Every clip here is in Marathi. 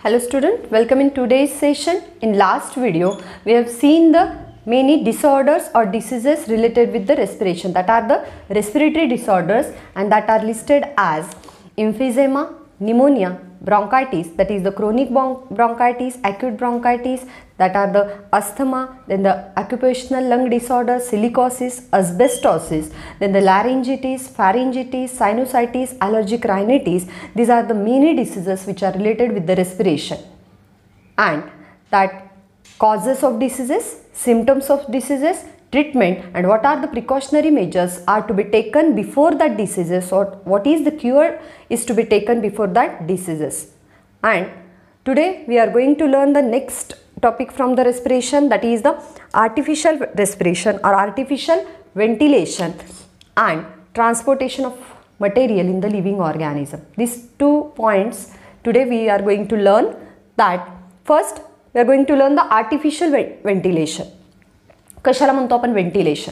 Hello student, welcome in today's session. In last video, we have seen the many disorders or diseases related with the respiration, that are the respiratory disorders, and that are listed as emphysema, pneumonia, bronchitis, that is the chronic bronchitis, acute bronchitis, that are the asthma, then the occupational lung disorders, silicosis, asbestosis, then the laryngitis, pharyngitis, sinusitis, allergic rhinitis. These are the many diseases which are related with the respiration, and that causes of diseases, symptoms of diseases, treatment, and what are the precautionary measures are to be taken before that diseases, or what is the cure is to be taken before that diseases. And today we are going to learn the next topic from the respiration, that is the artificial respiration or artificial ventilation and transportation of material in the living organism. These 2 points today we are going to learn. That first we are going to learn the artificial ventilation. कशाला म्हणतो आपण व्हेंटिलेशन?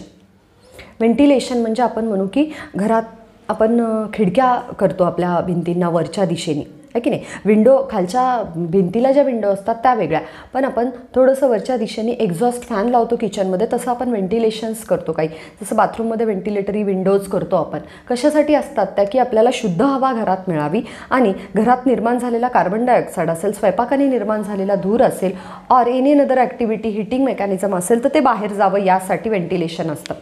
व्हेंटिलेशन म्हणजे आपण म्हणू की घरात आपण खिडक्या करतो आपल्या भिंतींना वरच्या दिशेने, आहे की नाही. विंडो खालच्या भिंतीला ज्या विंडो असतात त्या वेगळ्या, पण आपण थोडंसं वरच्या दिशेने एक्झॉस्ट फॅन लावतो किचनमध्ये, तसं आपण व्हेंटिलेशन्स करतो. काही जसं बाथरूममध्ये व्हेंटिलेटरी विंडोज करतो आपण. कशासाठी असतात त्या? की आपल्याला शुद्ध हवा घरात मिळावी आणि घरात निर्माण झालेला कार्बन डायऑक्साईड असेल, स्वयंपाकाने निर्माण झालेला धूर असेल, or any another activity heating mechanism असेल तर ते बाहेर जावं, यासाठी व्हेंटिलेशन असतं.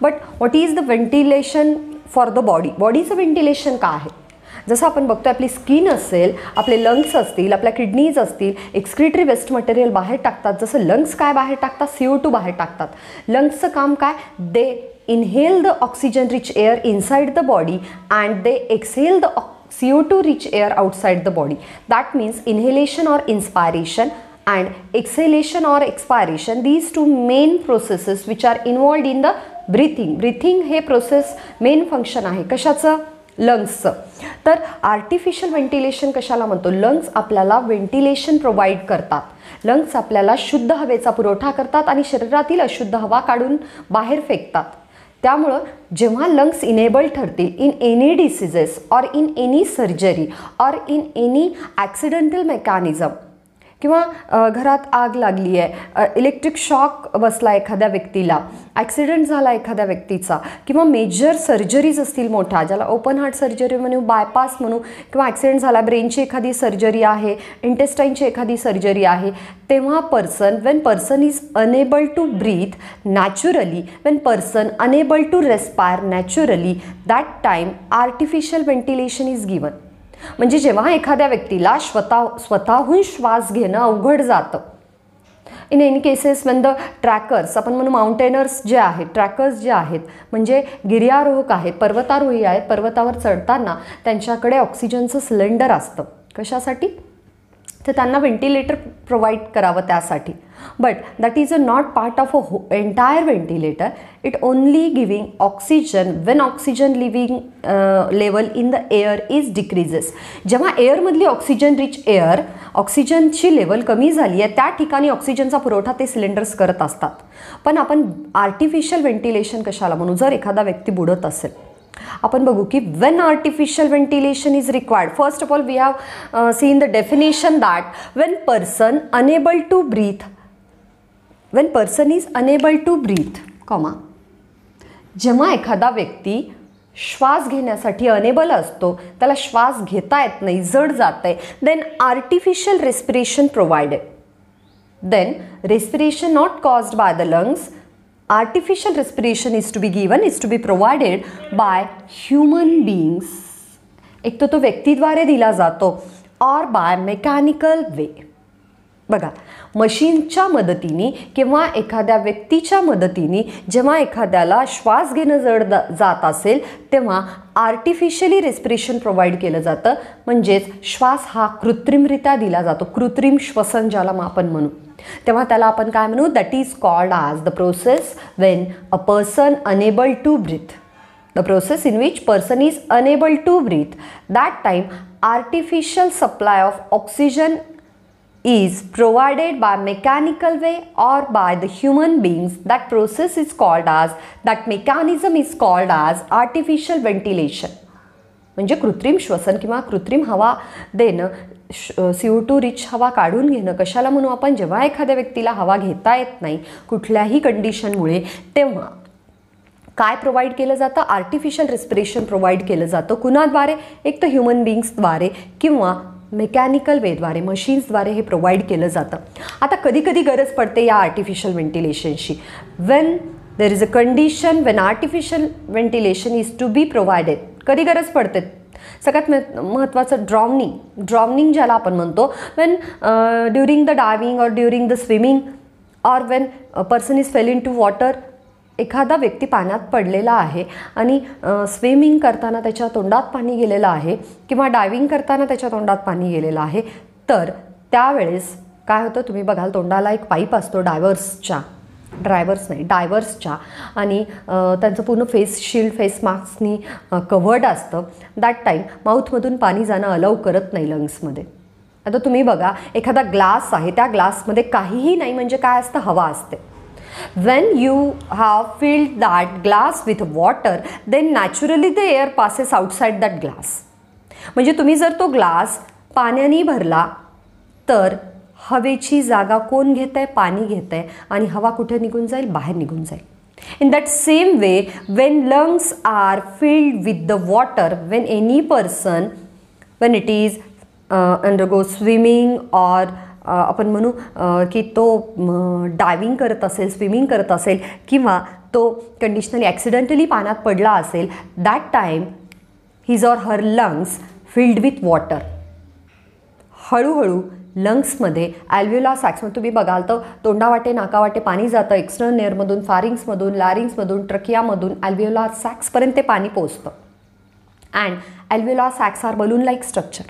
But what is the ventilation for the body? बॉडीचं व्हेंटिलेशन काय आहे? जसं आपण बघतो आपली स्किन असेल, आपले लंग्स असतील, आपल्या किडनीज असतील, एक्सक्रिटरी वेस्ट मटेरियल बाहेर टाकतात. जसं लंग्स काय बाहेर टाकतात? CO2 बाहेर टाकतात. लंग्सचं काम काय? They inhale the oxygen rich air inside the body and they exhale the CO2 rich air outside the body. That means inhalation or inspiration and exhalation or expiration, these two main processes which are involved in the breathing हे प्रोसेस मेन फंक्शन आहे कशाचं? लंग्सचं. तर आर्टिफिशियल व्हेंटिलेशन कशाला म्हणतो? लंग्स आपल्याला व्हेंटिलेशन प्रोव्हाइड करतात. लंग्स आपल्याला शुद्ध हवेचा पुरवठा करतात आणि शरीरातील अशुद्ध हवा काढून बाहेर फेकतात. त्यामुळं जेव्हा लंग्स इनेबल ठरतील in any diseases or in any surgery or in any accidental mechanism, किंवा घरात आग लागली आहे, इलेक्ट्रिक शॉक बसला एखाद्या व्यक्तीला, ॲक्सिडेंट झाला एखाद्या व्यक्तीचा, किंवा मेजर सर्जरीज असतील मोठ्या, ज्याला ओपन हार्ट सर्जरी म्हणू, बायपास म्हणू, किंवा ॲक्सिडेंट झाला, ब्रेनची एखादी सर्जरी आहे, इंटेस्टाईनची एखादी सर्जरी आहे, तेव्हा when person is unable to breathe naturally, when person unable to respire naturally, that time artificial ventilation is given. म्हणजे जेव्हा एखाद्या व्यक्तीला स्वतःहून श्वास घेणं अवघड जातं, in any cases when the trekkers, आपण म्हणू माउंटेनर्स जे आहेत, ट्रॅकर्स जे आहेत म्हणजे गिर्यारोहक आहेत, पर्वतारोही आहेत, पर्वतावर चढताना त्यांच्याकडे ऑक्सिजनचं सिलेंडर असतं. कशासाठी? तर त्यांना व्हेंटिलेटर प्रोव्हाइड करावं त्यासाठी. But that is not part of entire ventilator. It only giving oxygen Wien oxygen living level in the air is decreases. जेव्हा एअरमधली ऑक्सिजन रिच एअर, ऑक्सिजनची लेवल कमी झाली आहे, त्या ठिकाणी ऑक्सिजनचा पुरवठा ते सिलेंडर्स करत असतात. पण आपण आर्टिफिशियल व्हेंटिलेशन कशाला म्हणू? जर एखादा व्यक्ती बुडत असेल, आपण बघू की when artificial ventilation is required, first of all we have seen the definition that when person is unable to breathe, जेव्हा एखादा व्यक्ती श्वास घेण्यासाठी अनेबल असतो, त्याला श्वास घेता येत नाही, जड जातंय, then artificial respiration provided. Then respiration not caused by the lungs, artificial respiration is to be given, is to be provided by human beings. एक तो व्यक्तीद्वारे दिला जातो, or by mechanical way. बघा, मशीनच्या मदतीने किंवा एखाद्या व्यक्तीच्या मदतीने जेव्हा एखाद्याला श्वास घेणं जड जात असेल तेव्हा आर्टिफिशियली रेस्पिरेशन प्रोव्हाइड केलं जातं. म्हणजेच श्वास हा कृत्रिमरित्या दिला जातो, कृत्रिम श्वसन ज्याला आपण म्हणू. तेव्हा त्याला आपण काय म्हणू? That is called as the process when a person unable to breathe. The process in which person is unable to breathe, that time artificial supply of oxygen is provided by mechanical way or by the human beings. That process is called as, that mechanism is called as artificial ventilation. म्हणजे कृत्रिम श्वसन किंवा कृत्रिम हवा देणं CO2 रिच हवा काढून घेणं कशाला म्हणू आपण, जेव्हा एखाद्या व्यक्तीला हवा घेता येत नाही कुठल्याही कंडिशनमुळे, तेव्हा काय प्रोव्हाइड केलं जातं, आर्टिफिशियल रेस्पिरेशन प्रोव्हाइड केलं जातं. कुणाद्वारे, एक तर ह्युमन बिंग्सद्वारे किंवा मेकॅनिकल वेद्वारे, मशीन्सद्वारे हे प्रोव्हाइड केलं जातं. आता कधी कधी गरज पडते या आर्टिफिशियल व्हेंटिलेशनची. When there is a condition when artificial ventilation is to be provided, कधी गरज पडते. सगळ्यात महत्त्वाचं ड्रॉवनिंग ज्याला आपण म्हणतो. When during the diving or during the swimming or when person is fell in to water, एखादा व्यक्ती पाण्यात पडलेला आहे आणि स्विमिंग करताना त्याच्या तोंडात पाणी गेलेलं आहे किंवा डायविंग करताना त्याच्या तोंडात पाणी गेलेलं आहे, तर त्यावेळेस काय होतं, तुम्ही बघाल तोंडाला एक पाईप असतो डायव्हर्सच्या आणि त्यांचं पूर्ण फेस शिल्ड, फेस मास्कनी कव्हर्ड असतं. दॅट टाईम माऊथमधून पाणी जाणं अलाउ करत नाही लंग्समध्ये. आता तुम्ही बघा, एखादा ग्लास आहे, त्या ग्लासमध्ये काहीही नाही म्हणजे काय असतं, हवा असते. When you have filled that glass with water, then naturally the air passes outside that glass. म्हणजे तुम्ही जर तो ग्लास पाण्याने भरला तर हवेची जागा कोण घेत आहे, पाणी घेत आहे आणि हवा कुठे निघून जाईल, बाहेर निघून जाईल. In that same way, when lungs are filled with the water, when any person, when it is undergoes swimming or आपण म्हणू की तो डायविंग करत असेल, स्विमिंग करत असेल किंवा तो कंडिशनली ॲक्सिडेंटली पाण्यात पडला असेल, that time his or her lungs filled with water. हळूहळू लंग्समध्ये ॲल्व्ह्युलर सॅक्समध्ये तुम्ही बघाल तर तोंडावाटे नाकावाटे पाणी जातं. एक्सटर्नल एअरमधून, फारिंग्समधून, लॅरिंग्समधून, ट्रकियामधून ॲल्व्ह्युलर सॅक्सपर्यंत ते पाणी पोचतं. And alveolar sacs are balloon like structure.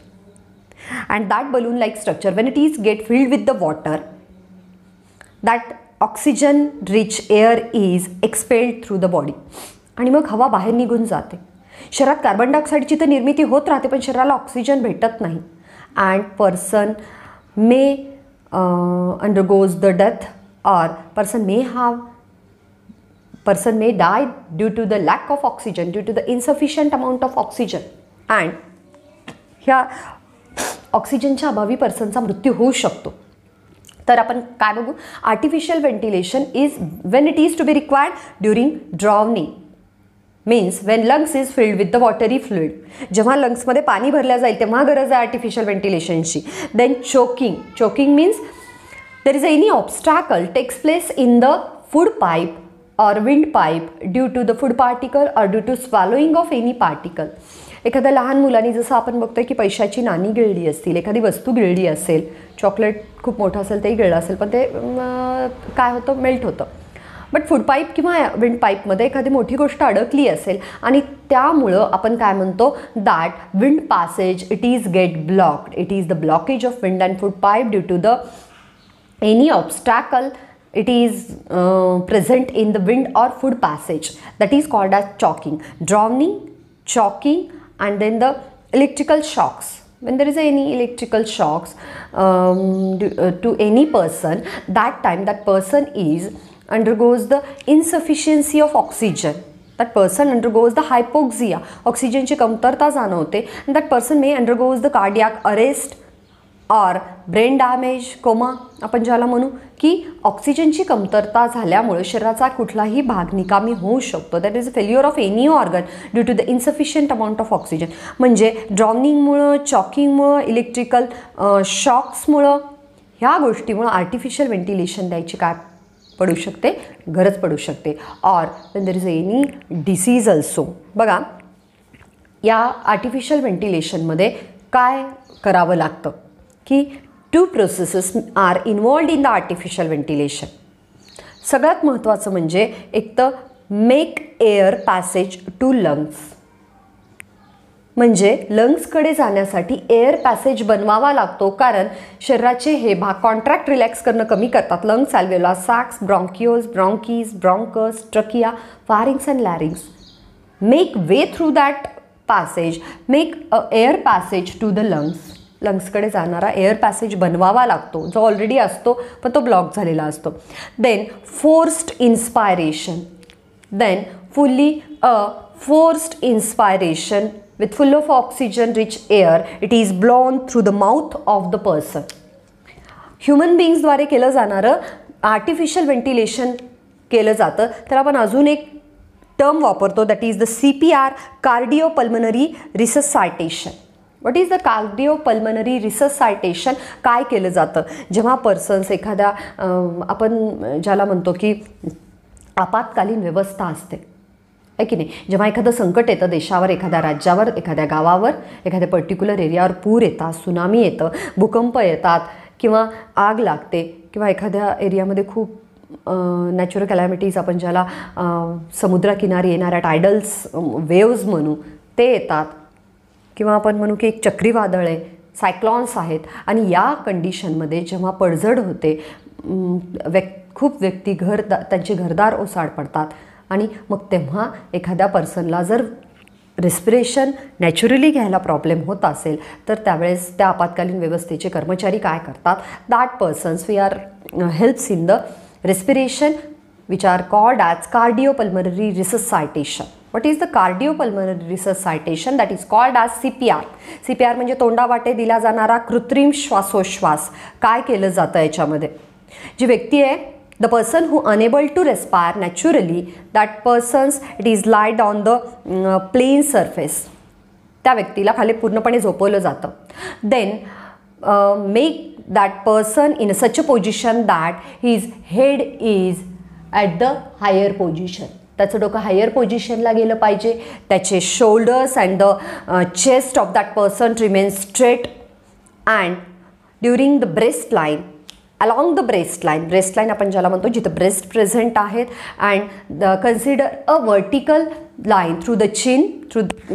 And that balloon like structure, when it is get filled with the water, that oxygen rich air is expelled through the body. आणि मग हवा बाहेर निघून जाते. शरीरात कार्बन डायऑक्साईडची तर निर्मिती होत राहते पण शरीराला ऑक्सिजन भेटत नाही. And person may undergoes the death और person may die due to the lack of oxygen, due to the insufficient amount of oxygen. and ह्या ऑक्सिजनच्या अभावी पर्सनचा मृत्यू होऊ शकतो. तर आपण काय बघू, artificial ventilation is when it is to be required during drowning, means when lungs is filled with the watery fluid. जेव्हा लंग्समध्ये पाणी भरल्या जाईल तेव्हा गरज आहे आर्टिफिशियल व्हेंटिलेशनची. Then choking means there is any obstacle takes place in the food pipe or wind pipe due to the food particle or due to swallowing of any particle. एखाद्या लहान मुलांनी जसं आपण बघतोय की पैशाची नाणी गिळली असतील, एखादी वस्तू गिळली असेल, चॉकलेट खूप मोठं असेल तेही गिळलं असेल पण ते काय होतं, मेल्ट होतं. बट फूड पाईप किंवा विंड पाईपमध्ये एखादी मोठी गोष्ट अडकली असेल आणि त्यामुळं आपण काय म्हणतो, that wind passage it is get blocked. It is the blockage of wind and food pipe due to the any obstacle it is present in the wind or food passage, that is called as choking. Drowning, choking, and then the electrical shocks. When there is any electrical shocks to any person, that time that person is undergoes the insufficiency of oxygen. That person undergoes the hypoxia. Oxygen ची कमतरता जाणवते. And that person may undergoes the cardiac arrest और ब्रेन डॅमेज, कोमा आपण ज्याला म्हणू, की ऑक्सिजनची कमतरता झाल्यामुळे शरीराचा कुठलाही भाग निकामी होऊ शकतो. That is a failure of any organ due to the insufficient amount of oxygen. म्हणजे ड्रॉवनिंगमुळं, चॉकिंगमुळं, इलेक्ट्रिकल शॉक्समुळं, ह्या गोष्टीमुळं आर्टिफिशियल व्हेंटिलेशन द्यायची काय पडू शकते, गरज पडू शकते. Or when there is any disease also. बघा या आर्टिफिशियल व्हेंटिलेशनमध्ये काय करावं लागतं की two processes are involved in the artificial ventilation. सगळ्यात महत्त्वाचं म्हणजे एक तर make air passage to lungs, म्हणजे लंग्सकडे जाण्यासाठी एअर पॅसेज बनवावा लागतो. कारण शरीराचे हे भाग कॉन्ट्रॅक्ट रिलॅक्स करणं कमी करतात. Lungs, alveolar sacs, bronchioles, bronchi, bronchus, trachea, pharynx and larynx. Make way through that passage, make a air passage to the lungs. लंग्सकडे जाणारा एअर पॅसेज बनवावा लागतो जो ऑलरेडी असतो पण तो ब्लॉक झालेला असतो. Then forced inspiration, then fully forced inspiration with full of oxygen rich air. It is blown through the mouth of the person. Human बीइंग्सद्वारे केलं जाणारं आर्टिफिशियल व्हेंटिलेशन केलं जातं. तर आपण अजून एक टर्म वापरतो, that is the CPR, cardiopulmonary resuscitation. What is the cardiopulmonary resuscitation? काय केलं जातं जेव्हा पर्सन्स एखाद्या आपण ज्याला म्हणतो की आपत्कालीन व्यवस्था असते आहे की नाही, जेव्हा एखादं संकट येतं देशावर, एखाद्या राज्यावर, एखाद्या गावावर, एखाद्या पर्टिक्युलर एरियावर पूर येतात, सुनामी येतं, भूकंप येतात किंवा आग लागते किंवा एखाद्या एरियामध्ये खूप नॅचरल कॅलॅमिटीज आपण ज्याला समुद्रकिनारी येणाऱ्या टायडल्स वेव्ज म्हणू ते येतात किंवा आपण म्हणू की एक चक्रीवादळ आहे, सायक्लॉन्स आहेत. आणि या कंडिशनमध्ये जेव्हा पडझड होते, खूप व्यक्ती त्यांचे घरदार ओसाड पडतात आणि मग तेव्हा एखाद्या पर्सनला जर रेस्पिरेशन नॅचरली घ्यायला प्रॉब्लेम होत असेल तर त्यावेळेस त्या आपत्कालीन व्यवस्थेचे कर्मचारी काय करतात, that persons we are helps in the respiration which are called as cardiopulmonary resuscitation. What is the cardiopulmonary resuscitation? That is called as CPR. CPR म्हणजे तोंडावाटे दिला जाणारा कृत्रिम श्वासोश्वास. काय केलं जातं याच्यामध्ये? जी व्यक्ती आहे, the person who unable to respire naturally, that persons it is lied on the plain surface. त्या व्यक्तीला खाली पूर्णपणे झोपवलं जातं. Then make that person in such a position that his head is at the higher position. त्याचं डोकं हायर पोझिशनला गेलं पाहिजे. त्याचे shoulders and the chest of that person remain straight and during the breast line, along the breast line आपण ज्याला म्हणतो जिथं ब्रेस्ट प्रेझेंट आहेत, and consider a vertical line through the chin,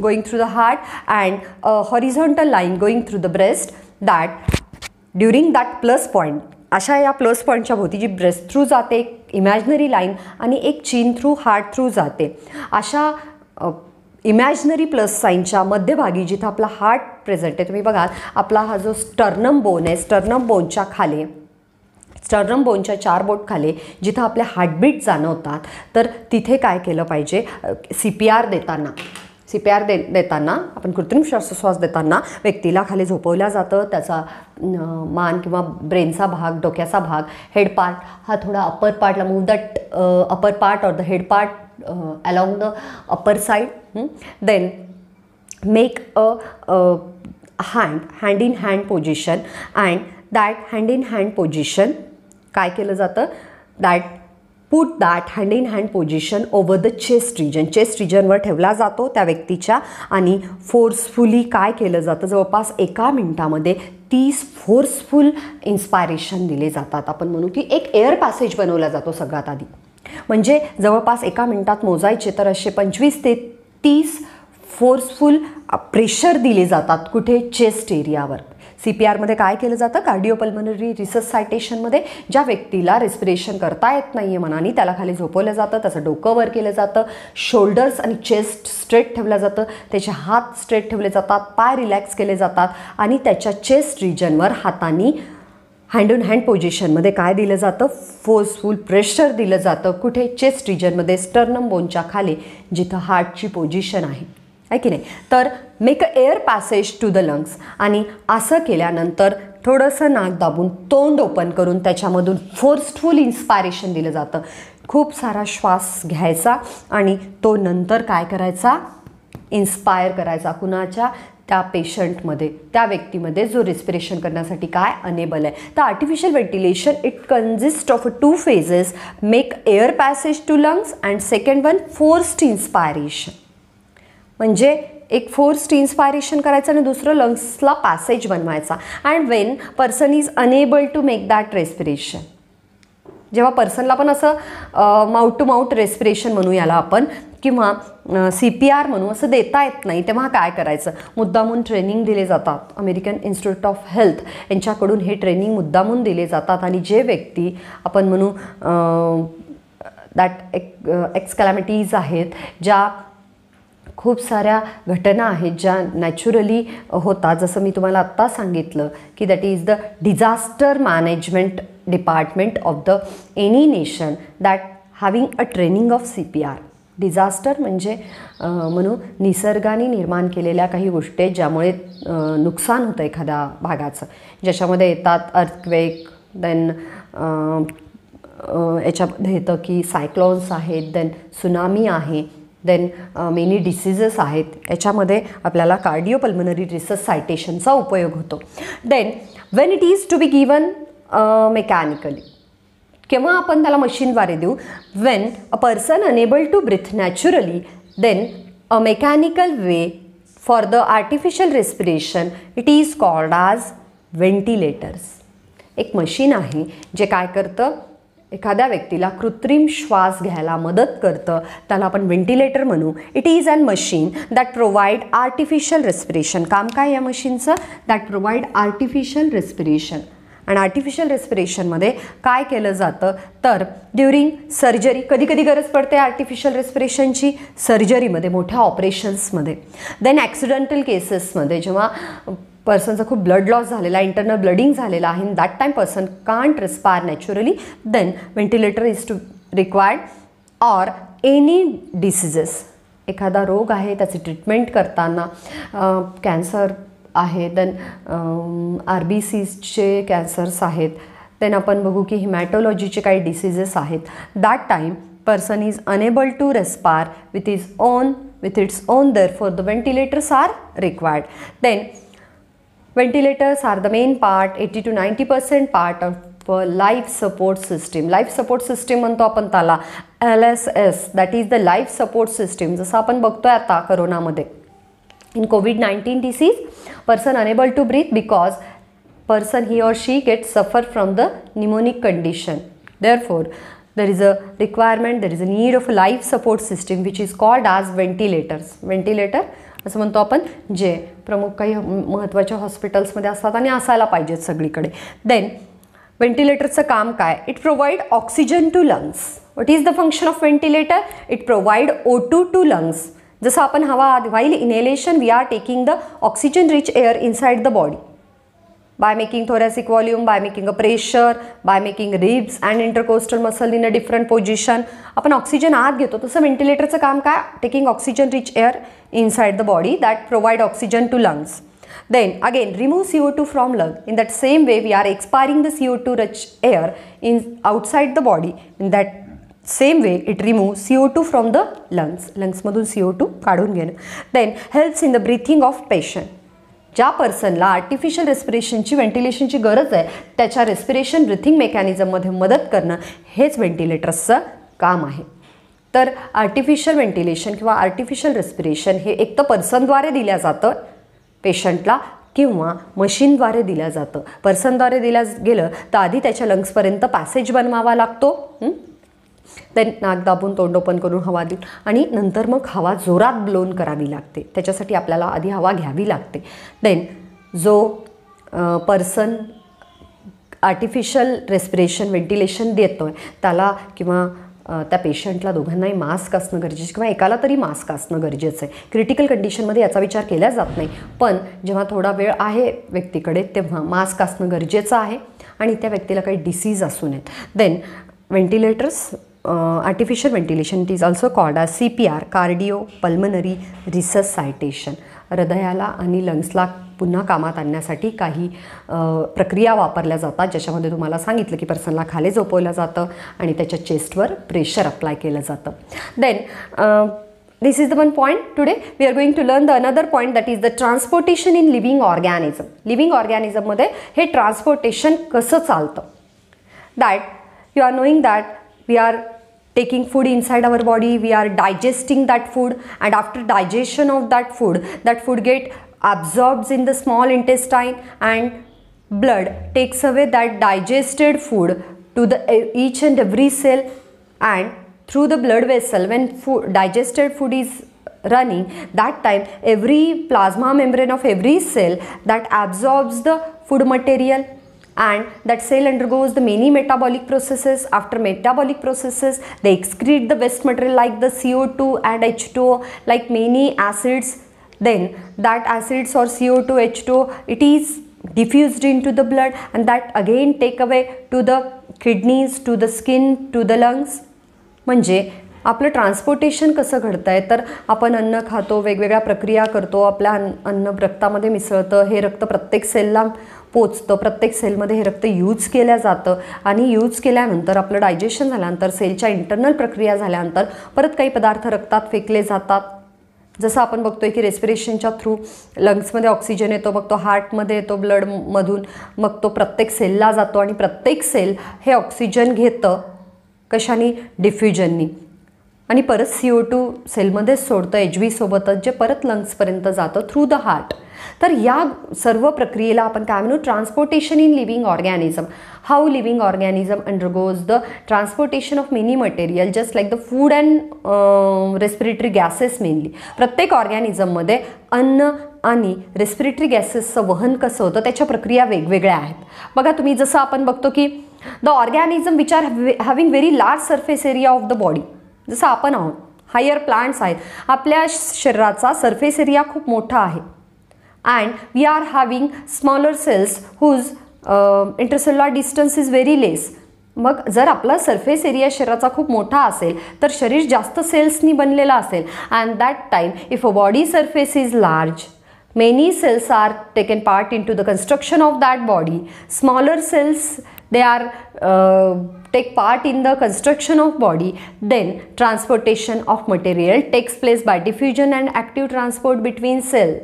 going through the heart, and a horizontal line going through the breast, that during that plus point, अशा या प्लस पॉईंटच्या भोवती जी ब्रेस्ट थ्रू जाते एक इमॅजिनरी लाईन आणि एक चिन थ्रू हार्ट थ्रू जाते, अशा इमॅजिनरी प्लस साईनच्या मध्यभागी जिथं आपला हार्ट प्रेझेंट आहे, तुम्ही बघाल आपला हा जो स्टर्नम बोन आहे, स्टर्नम बोनच्या खाली, स्टर्नम बोनच्या 4 बोट खाली जिथं आपले हार्टबीट जाणवतात, तर तिथे काय केलं पाहिजे, CPR देताना आपण कृत्रिम श्वासोच्छ्वास देताना व्यक्तीला खाली झोपवलं जातं. त्याचा मान किंवा ब्रेनचा भाग, डोक्याचा भाग, हेड पार्ट हा थोडा अपर पार्टला move that upper part or the head part along the upper side. Then make a hand in hand position, and that hand in hand position काय केलं जातं, that put that hand in hand position over the chest रिजनवर ठेवला जातो त्या व्यक्तीच्या, आणि फोर्सफुली काय केलं जातं, जवळपास 1 मिनिटामध्ये 30 फोर्सफुल इन्स्पायरेशन दिले जातात. आपण म्हणू की एक एअर पॅसेज बनवला जातो सगळ्यात आधी, म्हणजे जवळपास 1 मिनिटात मोजायचे तर असे 25 ते 30 फोर्सफुल प्रेशर दिले जातात. कुठे, चेस्ट एरियावर. CPRमध्ये काय केलं जातं, कार्डिओपल्मनरी रिससायटेशनमध्ये ज्या व्यक्तीला रेस्पिरेशन करता येत नाही आहे मनाने, त्याला खाली झोपवलं जातं, त्याचं डोकं वर केलं जातं, शोल्डर्स आणि चेस्ट स्ट्रेट ठेवलं जातं, त्याचे हात स्ट्रेट ठेवले जातात, पाय रिलॅक्स केले जातात, आणि त्याच्या चेस्ट रिजनवर हातांनी हँड इन हँड पोझिशनमध्ये काय दिलं जातं, फोर्सफुल प्रेशर दिलं जातं. कुठे, चेस्ट रिजनमध्ये, स्टर्नम बोनच्या खाली जिथं हार्टची पोझिशन आहे की नाही. तर make a air passage to the lungs, आणि असं केल्यानंतर थोडंसं नाक दाबून तोंड ओपन करून त्याच्यामधून फोर्सफुल इन्स्पायरेशन दिलं जातं. खूप सारा श्वास घ्यायचा आणि तो नंतर काय करायचा, इन्स्पायर करायचा. कुणाच्या, त्या पेशंटमध्ये, त्या व्यक्तीमध्ये जो रेस्पिरेशन करण्यासाठी काय अनेबल आहे. तर artificial ventilation it consist of 2 phases, make air passage to lungs and second one forced inspiration. म्हणजे एक फोर्स्ड इन्स्पायरेशन करायचं आणि दुसरं लंग्सला पॅसेज बनवायचा. And when person is unable to make that respiration, जेव्हा पर्सनला पण असं माउथ टू माउथ रेस्पिरेशन म्हणू याला आपण, किंवा CPR म्हणू, असं देता येत नाही, तेव्हा काय करायचं, मुद्दामून ट्रेनिंग दिले जातात. अमेरिकन इन्स्टिट्यूट ऑफ हेल्थ यांच्याकडून हे ट्रेनिंग मुद्दामून दिले जातात. आणि जे व्यक्ती आपण म्हणू दॅट एक्स कॅलॅमिटीज आहेत, ज्या खूप साऱ्या घटना आहेत ज्या नॅचरली होतात, जसं मी तुम्हाला आत्ता सांगितलं की that is the disaster management department of the any nation that having a training of CPR. Disaster म्हणजे म्हणू निसर्गाने निर्माण केलेल्या काही गोष्टी आहेत ज्यामुळे नुकसान होतं एखाद्या भागाचं, ज्याच्यामध्ये येतात अर्थक्वेक, देन याच्यामध्ये येतं की सायक्लॉन्स आहेत, देन सुनामी आहे, देन मेनी डिसीजेस आहेत. याच्यामध्ये आपल्याला कार्डिओपल्मनरी रिससायटेशनचा उपयोग होतो. Then when it is to be given mechanically, केव्हा आपण त्याला मशीनद्वारे देऊ, when a person unable to breathe naturally, then a mechanical way for the artificial respiration, it is called as ventilators. एक मशीन आहे जे काय करतं, एखाद्या व्यक्तीला कृत्रिम श्वास घ्यायला मदत करतं, त्याला आपण व्हेंटिलेटर म्हणू. It is an machine that provide artificial respiration. काम काय या मशीनचं, दॅट प्रोव्हाइड आर्टिफिशियल रेस्पिरेशन. आणि आर्टिफिशियल रेस्पिरेशनमध्ये काय केलं जातं तर ड्युरिंग सर्जरी, कधी कधी गरज पडते आर्टिफिशियल रेस्पिरेशनची सर्जरीमध्ये, मोठ्या ऑपरेशन्समध्ये. देन ॲक्सिडेंटल केसेसमध्ये जेव्हा पर्सनचा खूप ब्लड लॉस झालेला, इंटरनल ब्लडिंग झालेला आहे, in that time person can't respire naturally, then ventilator is to required. Or any diseases, एखादा रोग आहे त्याची ट्रीटमेंट करताना, कॅन्सर आहे, देन RBCचे कॅन्सर्स आहेत, देन आपण बघू की हिमॅटोलॉजीचे काही डिसीजेस आहेत, that time person is unable to respire with its own, therefore the ventilators are required. Then ventilators are the main part, 80 to 90% part of life support system. Life support system म्हणतो आपण त्याला LSS, that is the life support system. जसं आपण बघतोय आता करोनामध्ये, in COVID-19 disease, person unable to breathe because person he or she gets suffer from the pneumonic condition. Therefore, there is a requirement, there is a need of a life support system which is called as ventilators. Ventilator असं म्हणतो आपण, जे प्रमुख काही महत्त्वाच्या हॉस्पिटल्समध्ये असतात आणि असायला पाहिजेत सगळीकडे. देन व्हेंटिलेटरचं काम काय, it provide oxygen to lungs. What is the function of ventilator, it provide O2 to lungs. जसं आपण हवा while inhalation, we are taking the oxygen rich air inside the body by making thoracic volume, by making a pressure, by making ribs and intercostal muscle in a different position. आपण ऑक्सिजन आत घेतो, तसं व्हेंटिलेटरचं काम काय, taking oxygen rich air inside the body that provide oxygen to lungs. Then again remove CO2 from lung. In that same way we are expiring the CO2 rich air in outside the body. In that same way it removes CO2 from the lungs. Lungs मधून CO2 काढून घेणं. Then helps in the breathing of patient. ज्या पर्सनला आर्टिफिशियल रेस्पिरेशनची, व्हेंटिलेशनची गरज आहे, त्याच्या रेस्पिरेशन ब्रिथिंग मेकॅनिझममध्ये मदत करणं हेच व्हेंटिलेटर्सचं काम आहे. तर आर्टिफिशियल व्हेंटिलेशन किंवा आर्टिफिशियल रेस्पिरेशन हे एक तर पर्सनद्वारे दिलं जातं पेशंटला किंवा मशीनद्वारे दिलं जातं. पर्सनद्वारे दिलं गेलं तर आधी त्याच्या लंग्सपर्यंत पॅसेज बनवावा लागतो, देन नाक दाबून तोंड ओपन करून हवा देऊन, आणि नंतर मग हवा जोरात ब्लोन करावी लागते. त्याच्यासाठी आपल्याला आधी हवा घ्यावी लागते. देन जो पर्सन आर्टिफिशियल रेस्पिरेशन व्हेंटिलेशन देतो आहे त्याला किंवा त्या पेशंटला दोघांनाही मास्क असणं गरजेचं, किंवा एकाला तरी मास्क असणं गरजेचं आहे. क्रिटिकल कंडिशनमध्ये याचा विचार केला जात नाही, पण जेव्हा थोडा वेळ आहे व्यक्तीकडे तेव्हा मास्क असणं गरजेचं आहे आणि त्या व्यक्तीला काही डिसीज असू नयेत. Then ventilators, artificial ventilation, it is also called as CPR, cardio pulmonary resuscitation. हृदयाला आणि लंग्सला पुन्हा कामात आणण्यासाठी काही प्रक्रिया वापरल्या जातात, ज्याच्यामध्ये तुम्हाला सांगितलं की पर्सनला खाली झोपवलं जातं आणि त्याच्या चेस्टवर प्रेशर अप्लाय केलं जातं. Then this is the one point. Today we are going to learn the another point, that is the transportation in living organism. Living organism मध्ये हे ट्रान्सपोर्टेशन कसं चालतं, that you are knowing that we are taking food inside our body, we are digesting that food, and after digestion of that food get absorbed in the small intestine, and blood takes away that digested food to the each and every cell, and through the blood vessel when digested food is running, that time every plasma membrane of every cell that absorbs the food material, and that cell undergoes the many metabolic processes. After metabolic processes they excrete the waste material like the CO2 and H2O, like many acids. Then that acids or CO2, H2O, it is diffused into the blood, and that again take away to the kidneys, to the skin, to the lungs. म्हणजे आपलं ट्रान्सपोर्टेशन कसं घडतं आहे, तर आपण अन्न खातो, वेगवेगळ्या प्रक्रिया करतो, आपल्या अन्न रक्तामध्ये मिसळतं, हे रक्त प्रत्येक सेलला पोचतं, प्रत्येक सेलमध्ये हे रक्त यूज केलं जातं आणि यूज केल्यानंतर आपलं डायजेशन झाल्यानंतर सेलच्या इंटरनल प्रक्रिया झाल्यानंतर परत काही पदार्थ रक्तात फेकले जातात. जसं आपण बघतोय की रेस्पिरेशनच्या थ्रू लंग्समध्ये ऑक्सिजन येतो, मग तो हार्टमध्ये येतो ब्लडमधून, मग तो प्रत्येक सेलला जातो आणि प्रत्येक सेल हे ऑक्सिजन घेतं कशाने, डिफ्युजननी, आणि परत CO2 सेलमध्येच सोडतं HB सोबतच, जे परत लंग्सपर्यंत जातं थ्रू द हार्ट. तर या सर्व प्रक्रियेला आपण काय म्हणू, transportation in living organism. How living organism undergoes the transportation of many material just like the food and respiratory gases mainly. प्रत्येक ऑर्गॅनिझममध्ये अन्न आणि रेस्पिरेटरी गॅसेसचं वहन कसं होतं, त्याच्या प्रक्रिया वेगवेगळ्या आहेत. बघा तुम्ही, जसं आपण बघतो की the organism which are having very large surface area of the body, जसं आपण आहोत, हायर प्लांट्स आहेत, आपल्या शरीराचा सरफेस एरिया खूप मोठा आहे. And we are having smaller cells whose intercellular distance is very less. मग जर आपला सरफेस एरिया शरीराचा खूप मोठा असेल तर शरीर जास्त सेल्सनी बनलेलं असेल. And that time if a body surface is large, many cells are taken part into the construction of that body. Smaller cells, they are take part in the construction of body. Then transportation of material takes place by diffusion and active transport between cell.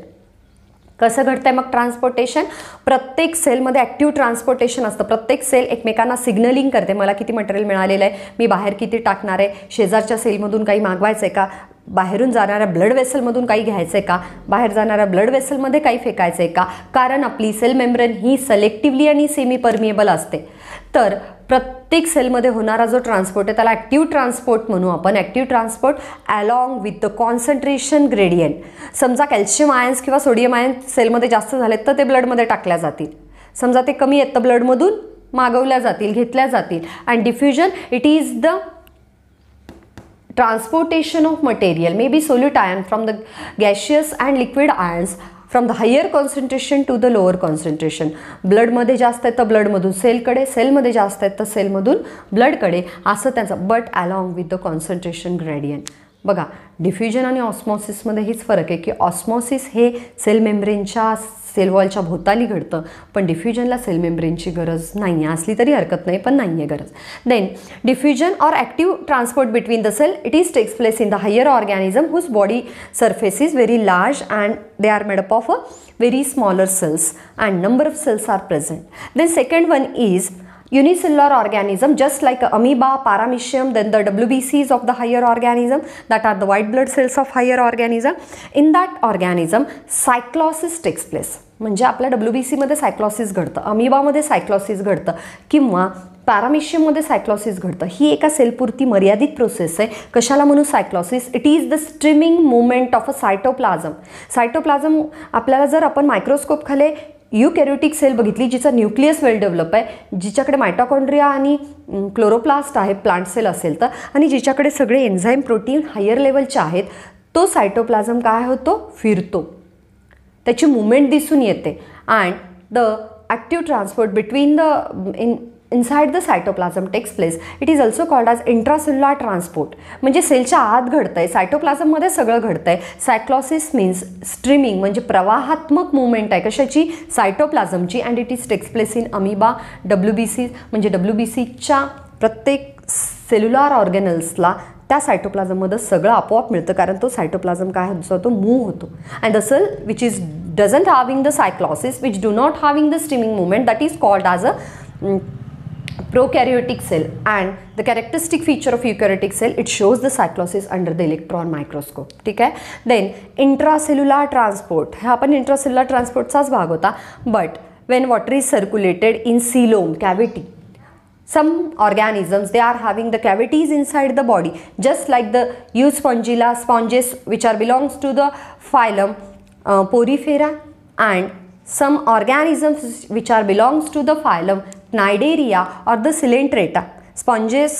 कसं घडतंय मग ट्रान्सपोर्टेशन, प्रत्येक सेलमध्ये ॲक्टिव्ह ट्रान्सपोर्टेशन असतं. प्रत्येक सेल एकमेकांना सिग्नलिंग करते, मला किती मटेरियल मिळालेलं आहे, मी बाहेर किती टाकणार आहे, शेजारच्या सेलमधून काही मागवायचं आहे का, बाहेरून जाणाऱ्या ब्लड वेसलमधून काही घ्यायचं आहे का, बाहेर जाणाऱ्या ब्लड वेसलमध्ये काही फेकायचं आहे का, कारण आपली सेल मेम्ब्रेन ही सिलेक्टिव्हली आणि सेमी परमिएबल असते. तर प्रत्येक सेलमध्ये होणारा जो ट्रान्सपोर्ट आहे त्याला ॲक्टिव्ह ट्रान्सपोर्ट म्हणू आपण. Active transport along with the concentration gradient. समजा कॅल्शियम आयन्स किंवा सोडियम आयन्स सेलमध्ये जास्त झालेत तर ते ब्लडमध्ये टाकल्या जातील, समजा ते कमी आहेत तर ब्लडमधून मागवल्या जातील, घेतल्या जातील. And diffusion, it is the transportation of material, maybe solute ion from the gaseous and liquid ions from the higher concentration to the lower concentration. ब्लडमध्ये जास्त आहे तर ब्लडमधून सेलकडे, सेलमध्ये जास्त आहे तर सेलमधून ब्लडकडे, असं त्याचं, but along with the concentration gradient. बघा, डिफ्युजन आणि ऑस्मॉसिसमध्ये हेच फरक आहे की ऑस्मॉसिस हे सेल मेम्ब्रेनच्या सेल वॉलच्या भोवताली घडतं, पण डिफ्युजनला सेल मेम्ब्रेनची गरज नाही आहे, असली तरी हरकत नाही पण नाही आहे गरज. Then diffusion or active transport between the cell, it is takes place in the higher organism whose body surface is very large and they are made up of a very smaller cells and number of cells are present. Then second one is unicellular organism, just like amoeba, paramecium, then the WBCs of the higher organism, that are the white blood cells of higher organism. In that organism cyclosis takes place. म्हणजे आपल्या WBC मध्ये सायक्लॉसिस घडतं, अमिबामध्ये सायक्लॉसिस घडतं किंवा पॅरामिशियममध्ये सायक्लॉसिस घडतं. ही एका सेलपुरती मर्यादित प्रोसेस आहे. कशाला म्हणू cyclosis? It is the streaming movement of a cytoplasm. Cytoplasm आपल्याला जर आपण मायक्रोस्कोप खाली यूकॅरियोटिक सेल बघितली जिचा न्यूक्लियस वेल डेव्हलप आहे, जिच्याकडे मायटोकॉन्ड्रिया आणि क्लोरोप्लास्ट आहे प्लांट सेल असेल तर, आणि जिच्याकडे सगळे एन्झाईम प्रोटीन हायर लेवलचे आहेत, तो सायटोप्लाझम काय होतो? फिरतो, त्याची मुवमेंट दिसून येते. And the active transport between the inside the cytoplasm takes place. It is also called as intracellular transport. म्हणजे सेलच्या आत घडतं आहे, सायटोप्लाझममध्ये सगळं घडतं आहे. सायक्लॉसिस मीन्स स्ट्रीमिंग, म्हणजे प्रवाहात्मक मुवमेंट आहे कशाची? सायटोप्लाझमची. And it is takes place in amoeba, WBC. म्हणजे WBCच्या प्रत्येक सेल्युलर ऑर्गॅनल्सला त्या सायटोप्लाझममध्ये सगळं आपोआप मिळतं, कारण तो सायटोप्लाझम काय होतो? मूव्ह होतो. And the cell which is doesn't having the cyclosis, which do not having the streaming movement, that is called as a prokaryotic cell. And the characteristic feature of eukaryotic cell, it shows the cyclosis under the electron microscope. ठीक आहे. then intracellular transport, हा आपण intracellular transportचाच भाग होता. but when water is circulated in coelom cavity, some organisms, they are having the cavities inside the body, just like the Euspongilla sponges, which are belongs to the phylum Porifera, and some organisms which are belongs to the phylum Cnidaria or the Coelenterata. Sponges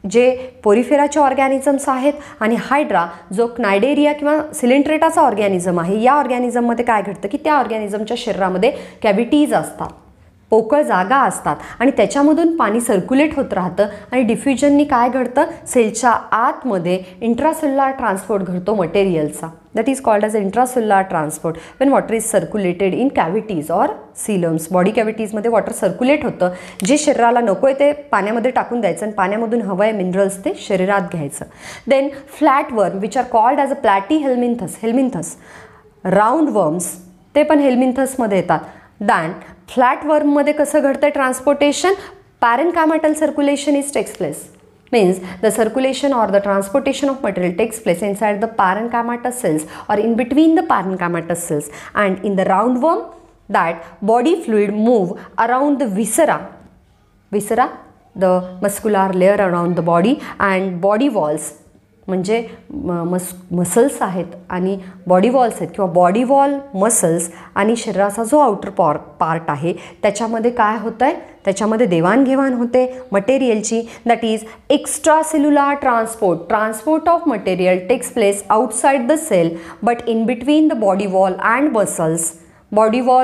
जे पोरिफेराचे ऑर्गॅनिझम्स आहेत आणि हायड्रा जो क्नायडेरिया किंवा सिलेंट्रेटाचा ऑर्गॅनिझम आहे, या ऑर्गॅनिझममध्ये काय घडतं की त्या ऑर्गॅनिझमच्या शरीरामध्ये कॅव्हिटीज असतात. पोकळ जागा असतात आणि त्याच्यामधून पाणी सर्क्युलेट होत राहतं आणि डिफ्युजननी काय घडतं, सेलच्या आतमध्ये इंट्रासेल्युलर ट्रान्सपोर्ट घडतो मटेरियलचा. That is called as intracellular transport when water is circulated in cavities or coeloms. Body कॅव्हिटीजमध्ये वॉटर सर्क्युलेट होतं, जे शरीराला नको आहे ते पाण्यामध्ये टाकून द्यायचं आणि पाण्यामधून हवं आहे मिनरल्स ते शरीरात घ्यायचं. Then flat worm which are called as a platyhelminthes. Round worms ते पण हेल्मिंथसमध्ये येतात. दॅन फ्लॅट वर्ममध्ये कसं घडतं transportation, parenchymatal circulation is takes place. Means the circulation or the transportation of material takes place inside the parenchymatous cells or in between the parenchymatous cells, and in the roundworm that body fluid move around the viscera, the muscular layer around the body, and body walls म्हणजे मसल्स आहेत आणि बॉडी वॉल्स आहेत किंवा बॉडी वॉल मसल्स आणि शरीराचा जो आउटर पार्ट आहे त्याच्यामध्ये काय होतं आहे, त्याच्यामध्ये देवाणघेवाण होते मटेरियलची. That is extracellular transport of material takes place outside the cell but in between the body wall and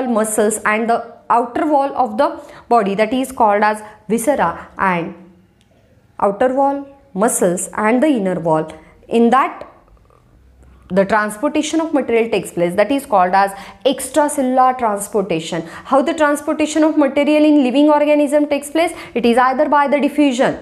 muscles and the outer wall of the body, that is called as viscera, and outer wall, muscles and the inner wall. In that the transportation of material takes place, that is called as extracellular transportation. How the transportation of material in living organism takes place? It is either by the diffusion,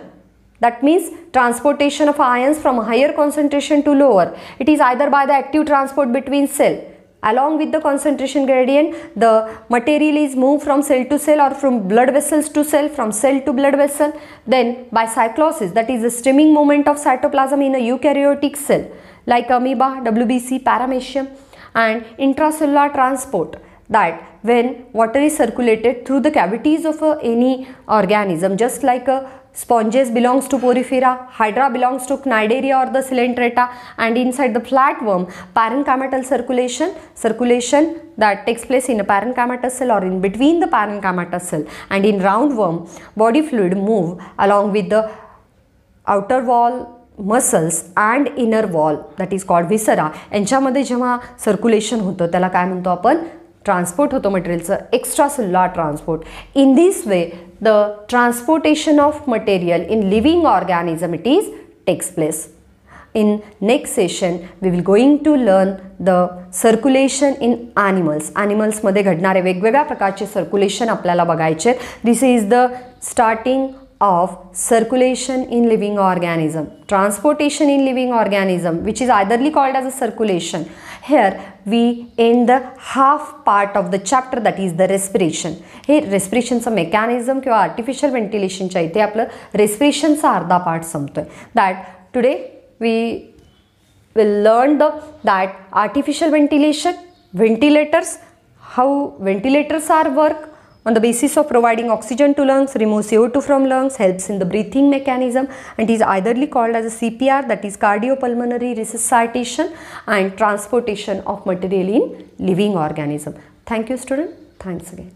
that means transportation of ions from higher concentration to lower. It is either by the active transport between cell. Along with the concentration gradient, the material is moved from cell to cell or from blood vessels to cell, from cell to blood vessel. Then by cyclosis, that is the streaming movement of cytoplasm in a eukaryotic cell like amoeba, WBC, paramecium, and intracellular transport, that when water is circulated through the cavities of any organism, just like sponges belongs to porifera, hydra belongs to cnidaria or the coelenterata, and inside the flatworm parenchymatal circulation that takes place in a parenchymatous cell or in between the parenchymatous cell, and in roundworm body fluid move along with the outer wall muscles and inner wall, that is called विसरा. यांच्यामध्ये जेव्हा सर्क्युलेशन होतं त्याला काय म्हणतो आपण, ट्रान्सपोर्ट होतो मटेरियलचं, extracellular transport. In this way the transportation of material in living organism it is takes place. In next session we will going to learn the circulation in animals. मध्ये घडणारे वेगवेगळ्या प्रकारचे सर्क्युलेशन आपल्याला बघायचे. This is the starting of circulation in living organism. Transportation in living organism, which is eitherly called as a circulation. Here we end the half part of the chapter, that is the respiration. हे रेस्पिरेशनचं मेकॅनिझम किंवा आर्टिफिशियल व्हेंटिलेशनच्या इथे आपलं रेस्पिरेशनचा अर्धा पार्ट संपतोय. That today we will learn that artificial ventilation, ventilators, how ventilators are work on the basis of providing oxygen to lungs, remove CO2 from lungs, helps in the breathing mechanism, and is eitherly called as a CPR, that is cardiopulmonary resuscitation, and transportation of material in living organism. Thank you student. Thanks again.